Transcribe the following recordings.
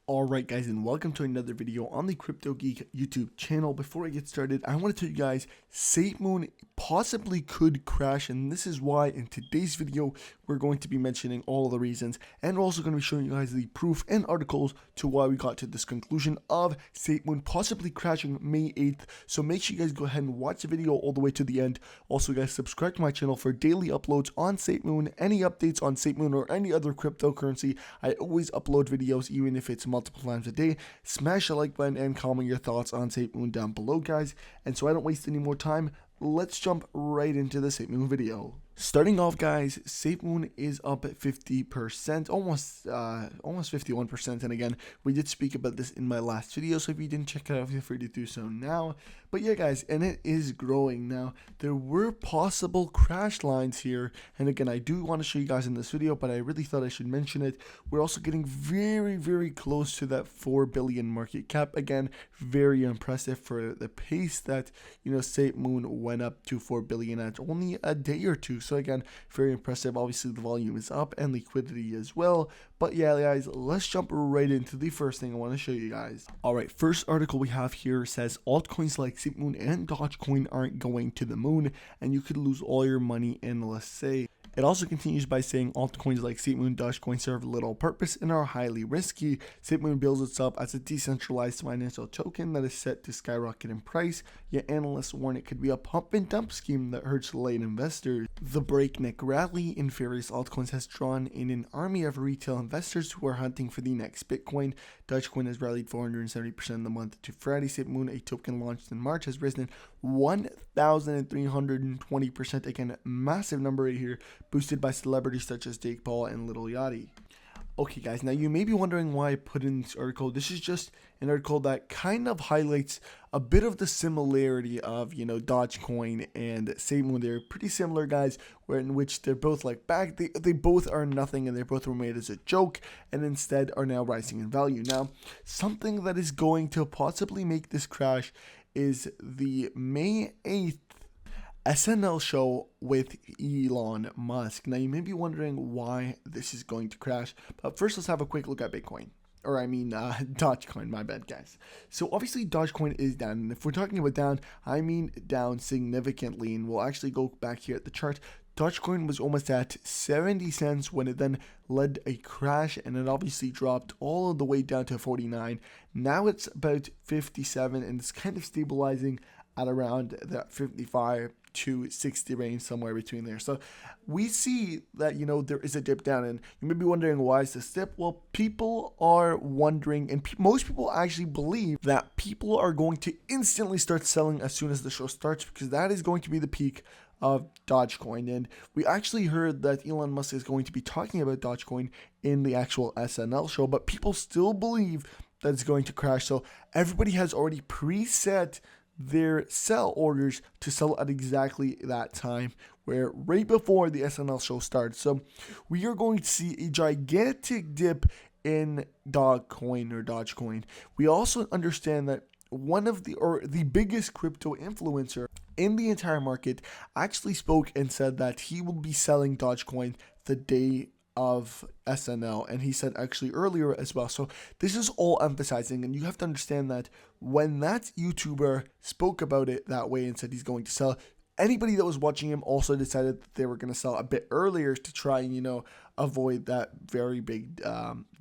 Alright guys, and welcome to another video on the Crypto Geek YouTube channel. Before I get started, I want to tell you guys, Safemoon possibly could crash, and this is why in today's video we're going to be mentioning all of the reasons, and we're also going to be showing you guys the proof and articles to why we got to this conclusion of Safemoon possibly crashing May 8th. So make sure you guys go ahead and watch the video all the way to the end. Also guys, subscribe to my channel for daily uploads on Safemoon, any updates on Safemoon or any other cryptocurrency. I always upload videos even if it's multiple times a day. Smash the like button and comment your thoughts on Safemoon down below guys. And so I don't waste any more time, let's jump right into the Safemoon video. Starting off guys, Safemoon is up at 50%, almost 51%, and again, we did speak about this in my last video, so if you didn't check it out, feel free to do so now. But yeah guys, and it is growing now. There were possible crash lines here, and again, I do want to show you guys in this video, but I really thought I should mention it. We're also getting very close to that 4 billion market cap. Again, very impressive for the pace that, you know, Safemoon went up to 4 billion at only a day or two. So again, very impressive. Obviously the volume is up and liquidity as well. But yeah guys, let's jump right into the first thing I want to show you guys. Alright, first article we have here says altcoins like Safemoon and Dogecoin aren't going to the moon and you could lose all your money in, let's say. It also continues by saying altcoins like Safemoon and Dogecoin serve little purpose and are highly risky. Safemoon builds itself as a decentralized financial token that is set to skyrocket in price, yet analysts warn it could be a pump and dump scheme that hurts late investors. The breakneck rally in various altcoins has drawn in an army of retail investors who are hunting for the next Bitcoin. Dogecoin has rallied 470% in the month to Friday. Safemoon, a token launched in March, has risen 1,320%. Again, massive number right here, boosted by celebrities such as Jake Paul and Lil Yachty. Okay guys, now you may be wondering why I put in this article. This is just an article that kind of highlights a bit of the similarity of, you know, Dogecoin and Safemoon. They're pretty similar guys, in which they're both like back, they both are nothing and they both were made as a joke and instead are now rising in value. Now, something that is going to possibly make this crash is the May 8th SNL show with Elon Musk. Now you may be wondering why this is going to crash, but first let's have a quick look at Bitcoin. Or I mean Dogecoin, my bad guys. So obviously Dogecoin is down, and if we're talking about down, I mean down significantly, and we'll actually go back here at the chart. Dogecoin was almost at 70 cents when it then led a crash, and it obviously dropped all the way down to 49. Now it's about 57, and it's kind of stabilizing at around that 55 to 60 range, somewhere between there. So we see that, you know, there is a dip down, and you may be wondering why is this dip? Well, people are wondering, and most people actually believe that people are going to instantly start selling as soon as the show starts, because that is going to be the peak of Dogecoin. And we actually heard that Elon Musk is going to be talking about Dogecoin in the actual SNL show, but people still believe that it's going to crash. So everybody has already preset their sell orders to sell at exactly that time, where right before the SNL show starts. So we are going to see a gigantic dip in Dogecoin. We also understand that one of the biggest crypto influencer in the entire market actually spoke and said that he will be selling Dogecoin the day of SNL, and he said actually earlier as well. So this is all emphasizing, and you have to understand that when that YouTuber spoke about it that way and said he's going to sell, anybody that was watching him also decided that they were going to sell a bit earlier to try and, you know, avoid that very big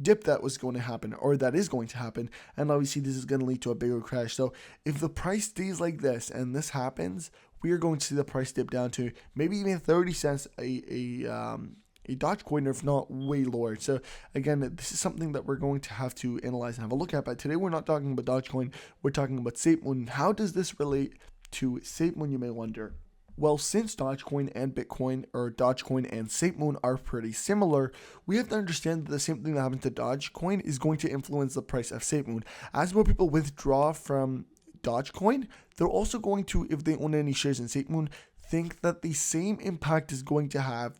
dip that was going to happen, or that is going to happen. And obviously this is going to lead to a bigger crash. So if the price stays like this and this happens, we are going to see the price dip down to maybe even 30 cents a Dogecoin, or if not way lower. So again, this is something that we're going to have to analyze and have a look at. But today we're not talking about Dogecoin, we're talking about Safemoon. How does this relate to Safemoon, you may wonder? Well, since Dogecoin and Bitcoin, or Dogecoin and Safemoon, are pretty similar, we have to understand that the same thing that happened to Dogecoin is going to influence the price of Safemoon. As more people withdraw from Dogecoin, they're also going to, if they own any shares in Safemoon, think that the same impact is going to happen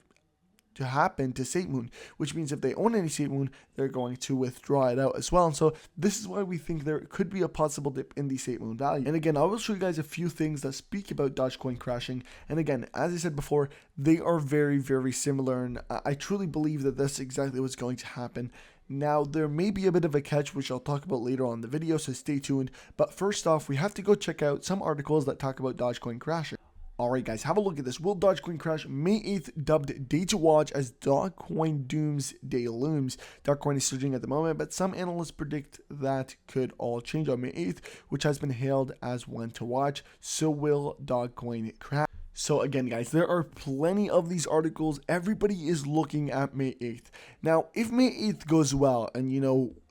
to Safemoon, which means if they own any Safemoon, they're going to withdraw it out as well. And so this is why we think there could be a possible dip in the Safemoon value. And again, I will show you guys a few things that speak about Dogecoin crashing. And again, as I said before, they are very similar, and I truly believe that that's exactly what's going to happen. Now, there may be a bit of a catch, which I'll talk about later on in the video, so stay tuned. But first off, we have to go check out some articles that talk about Dogecoin crashing. Alright guys, have a look at this. Will Dogecoin crash? May 8th, dubbed day to watch as Dogecoin doomsday looms. Dogecoin is surging at the moment, but some analysts predict that could all change on May 8th, which has been hailed as one to watch. So will Dogecoin crash? So again, guys, there are plenty of these articles. Everybody is looking at May 8th. Now, if May 8th goes well and,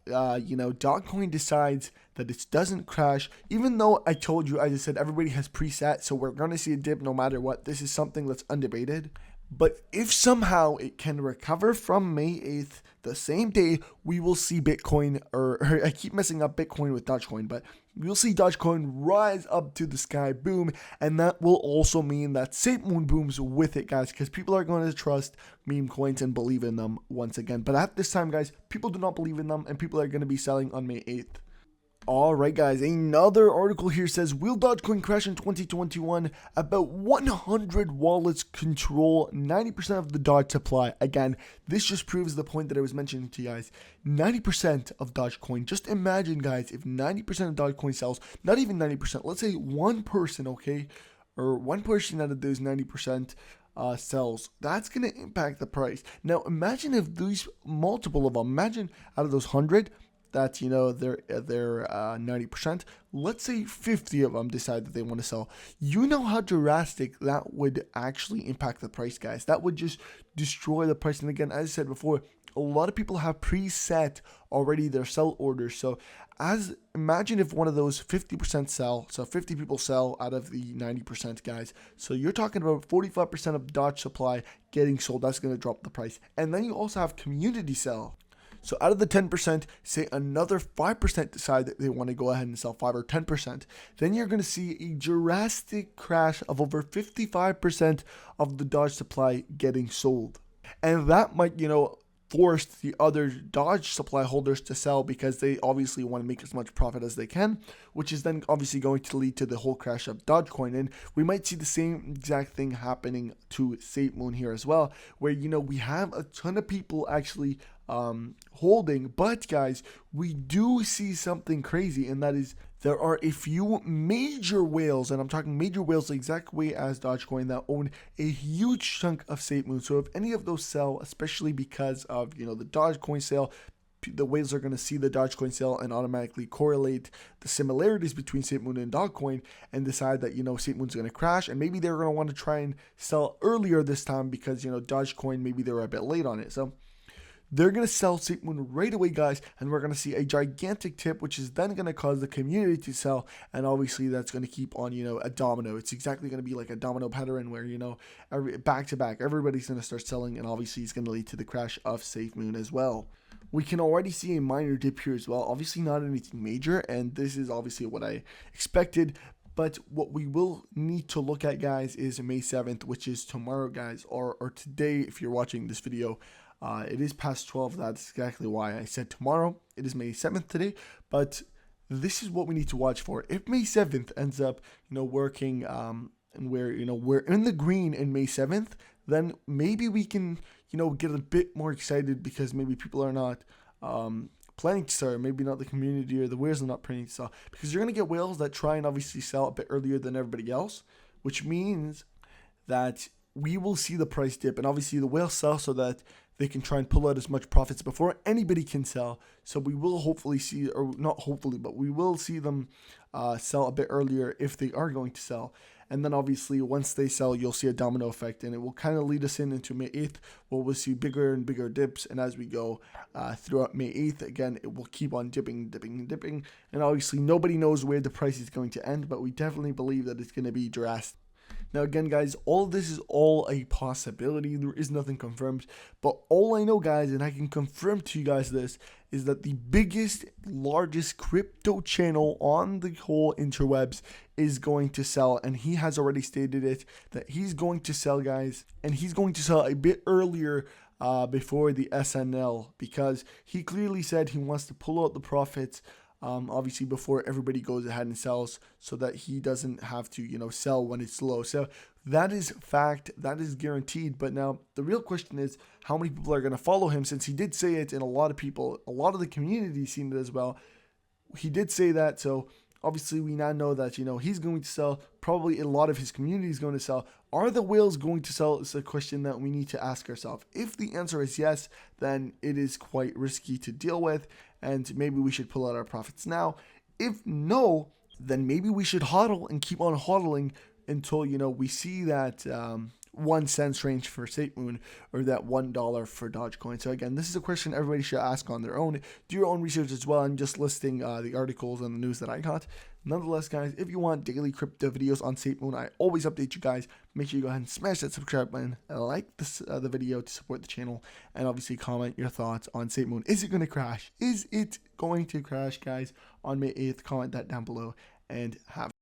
Dogecoin decides that it doesn't crash, even though I told you, I just said everybody has preset, so we're going to see a dip no matter what. This is something that's undebated. But if somehow it can recover from May 8th, the same day, we will see Bitcoin, or I keep messing up Bitcoin with Dogecoin, but we'll see Dogecoin rise up to the sky, boom, and that will also mean that Safemoon booms with it, guys, because people are going to trust meme coins and believe in them once again. But at this time, guys, people do not believe in them, and people are going to be selling on May 8th. Alright guys, another article here says, will Dogecoin crash in 2021? About 100 wallets control 90% of the Doge supply. Again, this just proves the point that I was mentioning to you guys. 90% of Dogecoin. Just imagine, guys, if 90% of Dogecoin sells, not even 90%, let's say one person, okay? Or one person out of those 90% sells. That's going to impact the price. Now, imagine if these multiple of them, imagine out of those 100, that they're 90%, let's say 50 of them decide that they want to sell. You know how drastic that would actually impact the price, guys. That would just destroy the price. And again, as I said before, a lot of people have preset already their sell orders. So imagine if one of those 50% sell, so 50 people sell out of the 90%, guys. So you're talking about 45% of Doge supply getting sold. That's going to drop the price. And then you also have community sell. So out of the 10%, say another 5% decide that they want to go ahead and sell 5 or 10%. Then you're going to see a drastic crash of over 55% of the Doge supply getting sold. And that might, force the other Doge supply holders to sell because they obviously want to make as much profit as they can, which is then obviously going to lead to the whole crash of Dogecoin. And we might see the same exact thing happening to Safemoon here as well, where, we have a ton of people actually holding, but guys, we do see something crazy, and that is there are a few major whales, and I'm talking major whales the exact way as Dogecoin, that own a huge chunk of Safemoon. So if any of those sell, especially because of the Dogecoin sale, the whales are going to see the Dogecoin sale and automatically correlate the similarities between Safemoon and Dogecoin and decide that Safemoon's going to crash, and maybe they're going to want to try and sell earlier this time because Dogecoin, maybe they were a bit late on it. So they're going to sell Safemoon right away, guys, and we're going to see a gigantic tip, which is then going to cause the community to sell, and obviously that's going to keep on, a domino. It's exactly going to be like a domino pattern where, back to back, everybody's going to start selling, and obviously it's going to lead to the crash of Safemoon as well. We can already see a minor dip here as well, obviously not anything major, and this is obviously what I expected. But what we will need to look at, guys, is May 7th, which is tomorrow, guys, or today if you're watching this video. It is past 12. That's exactly why I said tomorrow. It is May 7th today, but this is what we need to watch for. If May 7th ends up, working, and we're in the green in May 7th, then maybe we can, get a bit more excited because maybe people are not planning to sell, maybe not the community or the whales are not planning to sell, because you're going to get whales that try and obviously sell a bit earlier than everybody else, which means that we will see the price dip, and obviously the whales sell so that they can try and pull out as much profits before anybody can sell. So we will hopefully see, or not hopefully, but we will see them sell a bit earlier if they are going to sell. And then obviously once they sell, you'll see a domino effect, and it will kind of lead us into May 8th, where we'll see bigger and bigger dips. And as we go throughout May 8th, again, it will keep on dipping. And obviously nobody knows where the price is going to end, but we definitely believe that it's going to be drastic. Now again, guys, all of this is all a possibility. There is nothing confirmed, but all I know, guys, and I can confirm to you guys this, is that the biggest, largest crypto channel on the whole interwebs is going to sell, and he has already stated it, that he's going to sell, guys, and he's going to sell a bit earlier before the SNL, because he clearly said he wants to pull out the profits obviously before everybody goes ahead and sells, so that he doesn't have to, sell when it's low. So that is fact, that is guaranteed. But now the real question is how many people are going to follow him, since he did say it, and a lot of the community seen it as well. He did say that, so obviously we now know that, he's going to sell. Probably a lot of his community is going to sell. Are the whales going to sell? Is a question that we need to ask ourselves. If the answer is yes, then it is quite risky to deal with, and maybe we should pull out our profits now. If no, then maybe we should hodl and keep on hodling until, we see that 1 cent range for Safemoon, or that $1 for Dogecoin. So again, this is a question everybody should ask on their own. Do your own research as well. I'm just listing the articles and the news that I got. Nonetheless, guys, if you want daily crypto videos on Safemoon, I always update you guys. Make sure you go ahead and smash that subscribe button, like the video to support the channel, and obviously comment your thoughts on Safemoon. Is it going to crash? Is it going to crash, guys, on May 8th? Comment that down below, and have